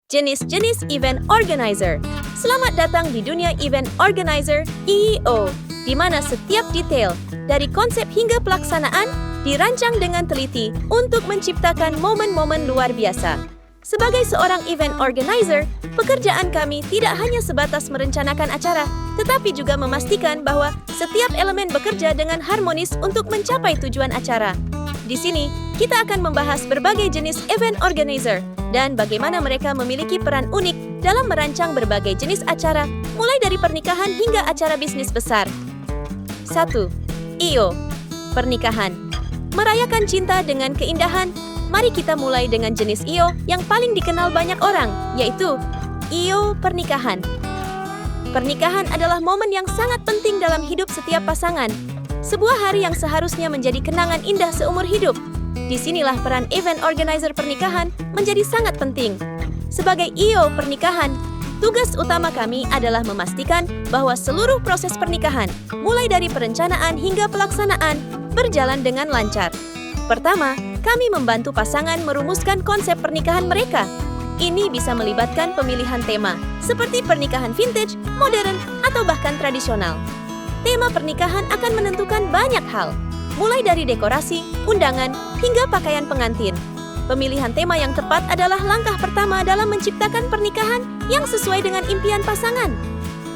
Jenis-jenis event organizer. Selamat datang di dunia event organizer (EO), di mana setiap detail, dari konsep hingga pelaksanaan, dirancang dengan teliti untuk menciptakan momen-momen luar biasa. Sebagai seorang event organizer, pekerjaan kami tidak hanya sebatas merencanakan acara, tetapi juga memastikan bahwa setiap elemen bekerja dengan harmonis untuk mencapai tujuan acara. Di sini, kita akan membahas berbagai jenis event organizer dan bagaimana mereka memiliki peran unik dalam merancang berbagai jenis acara, mulai dari pernikahan hingga acara bisnis besar. 1. EO, pernikahan. Merayakan cinta dengan keindahan. Mari kita mulai dengan jenis EO yang paling dikenal banyak orang, yaitu EO pernikahan. Pernikahan adalah momen yang sangat penting dalam hidup setiap pasangan. Sebuah hari yang seharusnya menjadi kenangan indah seumur hidup. Disinilah peran event organizer pernikahan menjadi sangat penting. Sebagai EO pernikahan, tugas utama kami adalah memastikan bahwa seluruh proses pernikahan, mulai dari perencanaan hingga pelaksanaan, berjalan dengan lancar. Pertama, kami membantu pasangan merumuskan konsep pernikahan mereka. Ini bisa melibatkan pemilihan tema, seperti pernikahan vintage, modern, atau bahkan tradisional. Tema pernikahan akan menentukan banyak hal, mulai dari dekorasi, undangan, hingga pakaian pengantin. Pemilihan tema yang tepat adalah langkah pertama dalam menciptakan pernikahan yang sesuai dengan impian pasangan.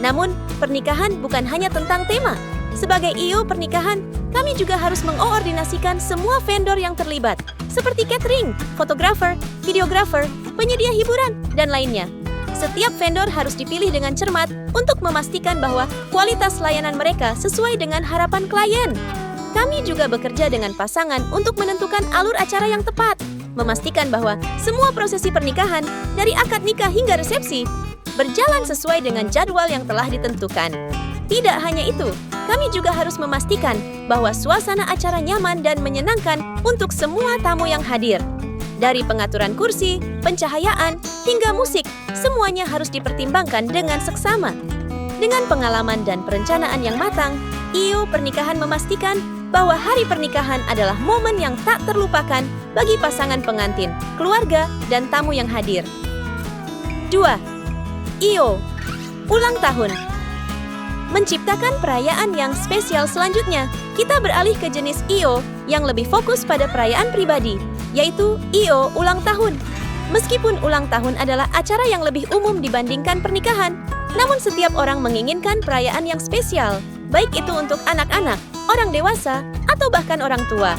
Namun, pernikahan bukan hanya tentang tema. Sebagai EO pernikahan, kami juga harus mengoordinasikan semua vendor yang terlibat, seperti catering, fotografer, videografer, penyedia hiburan, dan lainnya. Setiap vendor harus dipilih dengan cermat untuk memastikan bahwa kualitas layanan mereka sesuai dengan harapan klien. Kami juga bekerja dengan pasangan untuk menentukan alur acara yang tepat, memastikan bahwa semua prosesi pernikahan, dari akad nikah hingga resepsi, berjalan sesuai dengan jadwal yang telah ditentukan. Tidak hanya itu, kami juga harus memastikan bahwa suasana acara nyaman dan menyenangkan untuk semua tamu yang hadir. Dari pengaturan kursi, pencahayaan, hingga musik, semuanya harus dipertimbangkan dengan seksama. Dengan pengalaman dan perencanaan yang matang, EO pernikahan memastikan bahwa hari pernikahan adalah momen yang tak terlupakan bagi pasangan pengantin, keluarga, dan tamu yang hadir. 2. EO, ulang tahun. Menciptakan perayaan yang spesial selanjutnya, kita beralih ke jenis EO yang lebih fokus pada perayaan pribadi, yaitu EO ulang tahun. Meskipun ulang tahun adalah acara yang lebih umum dibandingkan pernikahan, namun setiap orang menginginkan perayaan yang spesial, baik itu untuk anak-anak, orang dewasa, atau bahkan orang tua.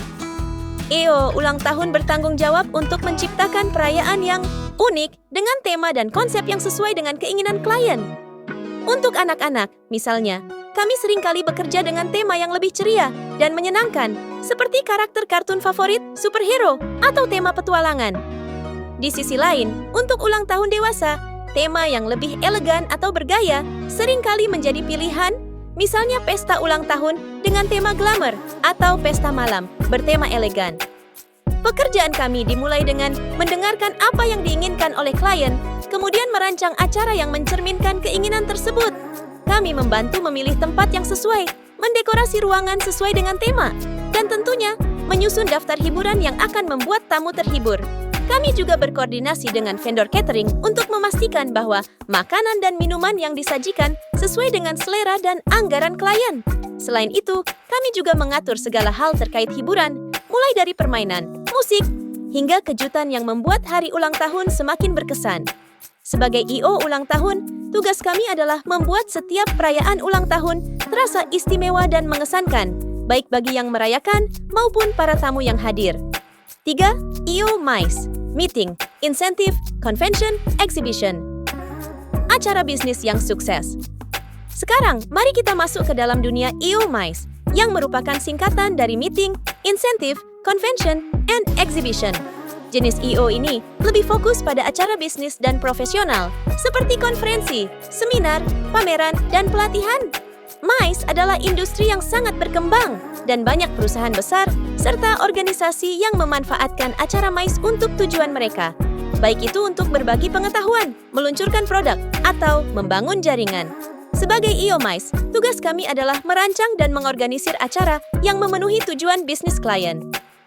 EO ulang tahun bertanggung jawab untuk menciptakan perayaan yang unik dengan tema dan konsep yang sesuai dengan keinginan klien. Untuk anak-anak, misalnya, kami seringkali bekerja dengan tema yang lebih ceria dan menyenangkan, seperti karakter kartun favorit, superhero, atau tema petualangan. Di sisi lain, untuk ulang tahun dewasa, tema yang lebih elegan atau bergaya seringkali menjadi pilihan, misalnya pesta ulang tahun dengan tema glamour atau pesta malam bertema elegan. Pekerjaan kami dimulai dengan mendengarkan apa yang diinginkan oleh klien, kemudian merancang acara yang mencerminkan keinginan tersebut. Kami membantu memilih tempat yang sesuai, mendekorasi ruangan sesuai dengan tema, dan tentunya menyusun daftar hiburan yang akan membuat tamu terhibur. Kami juga berkoordinasi dengan vendor catering untuk memastikan bahwa makanan dan minuman yang disajikan sesuai dengan selera dan anggaran klien. Selain itu, kami juga mengatur segala hal terkait hiburan, mulai dari permainan, musik, hingga kejutan yang membuat hari ulang tahun semakin berkesan. Sebagai EO ulang tahun, tugas kami adalah membuat setiap perayaan ulang tahun terasa istimewa dan mengesankan, baik bagi yang merayakan maupun para tamu yang hadir. 3. EO MICE, Meeting, Incentive, Convention, Exhibition. Acara bisnis yang sukses. Sekarang, mari kita masuk ke dalam dunia EO MICE, yang merupakan singkatan dari Meeting, Incentive, Convention, and Exhibition. Jenis EO ini lebih fokus pada acara bisnis dan profesional, seperti konferensi, seminar, pameran, dan pelatihan. MICE adalah industri yang sangat berkembang, dan banyak perusahaan besar serta organisasi yang memanfaatkan acara MICE untuk tujuan mereka, baik itu untuk berbagi pengetahuan, meluncurkan produk, atau membangun jaringan. Sebagai EO MICE, tugas kami adalah merancang dan mengorganisir acara yang memenuhi tujuan bisnis klien.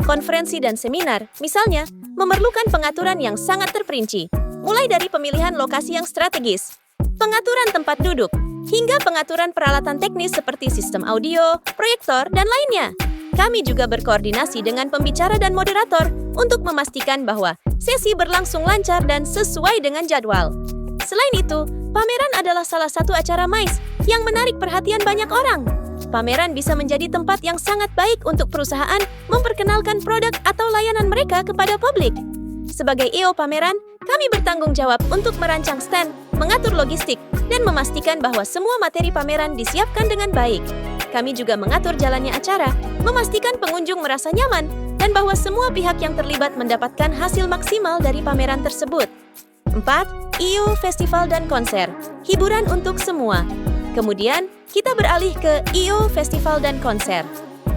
Konferensi dan seminar, misalnya, memerlukan pengaturan yang sangat terperinci, mulai dari pemilihan lokasi yang strategis, pengaturan tempat duduk, hingga pengaturan peralatan teknis seperti sistem audio, proyektor, dan lainnya. Kami juga berkoordinasi dengan pembicara dan moderator untuk memastikan bahwa sesi berlangsung lancar dan sesuai dengan jadwal. Selain itu, pameran adalah salah satu acara MICE yang menarik perhatian banyak orang. Pameran bisa menjadi tempat yang sangat baik untuk perusahaan memperkenalkan produk atau layanan mereka kepada publik. Sebagai EO pameran, kami bertanggung jawab untuk merancang stand, mengatur logistik, dan memastikan bahwa semua materi pameran disiapkan dengan baik. Kami juga mengatur jalannya acara, memastikan pengunjung merasa nyaman, dan bahwa semua pihak yang terlibat mendapatkan hasil maksimal dari pameran tersebut. 4. EO Festival dan Konser. Hiburan untuk semua. Kemudian, kita beralih ke EO Festival dan Konser.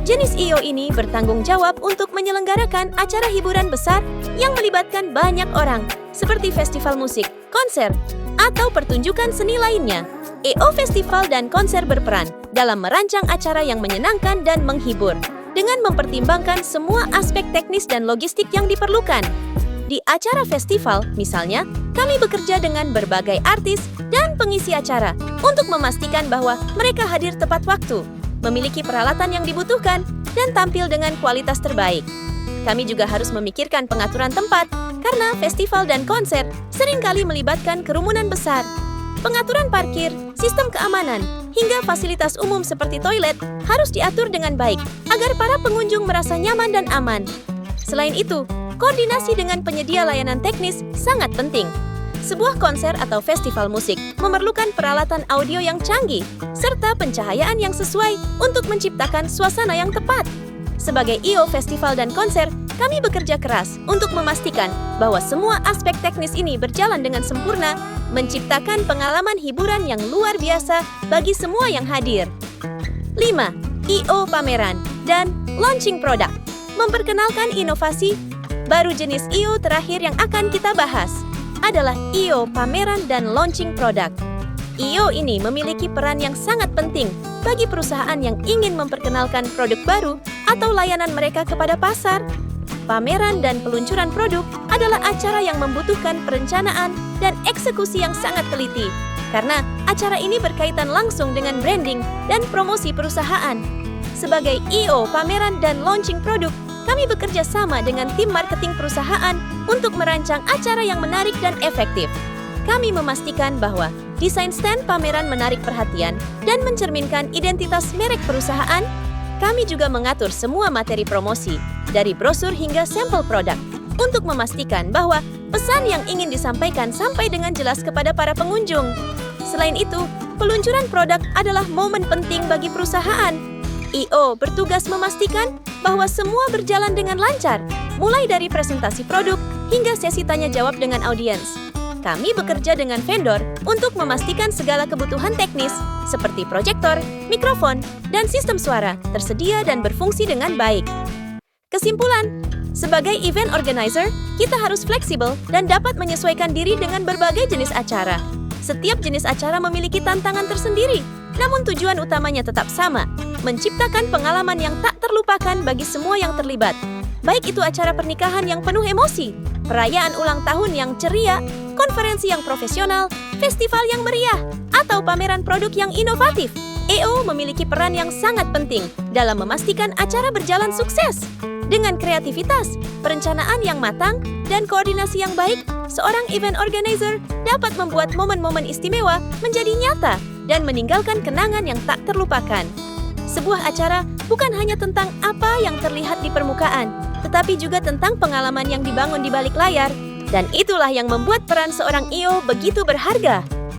Jenis EO ini bertanggung jawab untuk menyelenggarakan acara hiburan besar yang melibatkan banyak orang, seperti festival musik, konser, atau pertunjukan seni lainnya. EO Festival dan Konser berperan dalam merancang acara yang menyenangkan dan menghibur, dengan mempertimbangkan semua aspek teknis dan logistik yang diperlukan. Di acara festival, misalnya, kami bekerja dengan berbagai artis dan pengisi acara untuk memastikan bahwa mereka hadir tepat waktu, memiliki peralatan yang dibutuhkan, dan tampil dengan kualitas terbaik. Kami juga harus memikirkan pengaturan tempat, karena festival dan konser seringkali melibatkan kerumunan besar. Pengaturan parkir, sistem keamanan, hingga fasilitas umum seperti toilet harus diatur dengan baik agar para pengunjung merasa nyaman dan aman. Selain itu, koordinasi dengan penyedia layanan teknis sangat penting. Sebuah konser atau festival musik memerlukan peralatan audio yang canggih serta pencahayaan yang sesuai untuk menciptakan suasana yang tepat. Sebagai EO Festival dan Konser, kami bekerja keras untuk memastikan bahwa semua aspek teknis ini berjalan dengan sempurna, menciptakan pengalaman hiburan yang luar biasa bagi semua yang hadir. 5. EO Pameran dan Launching Product. Memperkenalkan inovasi. Baru jenis EO terakhir yang akan kita bahas adalah EO Pameran dan Launching Product. EO ini memiliki peran yang sangat penting bagi perusahaan yang ingin memperkenalkan produk baru atau layanan mereka kepada pasar. Pameran dan peluncuran produk adalah acara yang membutuhkan perencanaan dan eksekusi yang sangat teliti, karena acara ini berkaitan langsung dengan branding dan promosi perusahaan. Sebagai EO Pameran dan Launching Produk, kami bekerja sama dengan tim marketing perusahaan untuk merancang acara yang menarik dan efektif. Kami memastikan bahwa desain stand pameran menarik perhatian dan mencerminkan identitas merek perusahaan. Kami juga mengatur semua materi promosi, dari brosur hingga sampel produk, untuk memastikan bahwa pesan yang ingin disampaikan sampai dengan jelas kepada para pengunjung. Selain itu, peluncuran produk adalah momen penting bagi perusahaan. EO bertugas memastikan bahwa semua berjalan dengan lancar, mulai dari presentasi produk hingga sesi tanya-jawab dengan audiens. Kami bekerja dengan vendor untuk memastikan segala kebutuhan teknis seperti proyektor, mikrofon, dan sistem suara tersedia dan berfungsi dengan baik. Kesimpulan, sebagai event organizer, kita harus fleksibel dan dapat menyesuaikan diri dengan berbagai jenis acara. Setiap jenis acara memiliki tantangan tersendiri, namun tujuan utamanya tetap sama, menciptakan pengalaman yang tak terlupakan bagi semua yang terlibat. Baik itu acara pernikahan yang penuh emosi, perayaan ulang tahun yang ceria, konferensi yang profesional, festival yang meriah, atau pameran produk yang inovatif. EO memiliki peran yang sangat penting dalam memastikan acara berjalan sukses. Dengan kreativitas, perencanaan yang matang, dan koordinasi yang baik, seorang event organizer dapat membuat momen-momen istimewa menjadi nyata dan meninggalkan kenangan yang tak terlupakan. Sebuah acara bukan hanya tentang apa yang terlihat di permukaan, tetapi juga tentang pengalaman yang dibangun di balik layar. Dan itulah yang membuat peran seorang EO begitu berharga.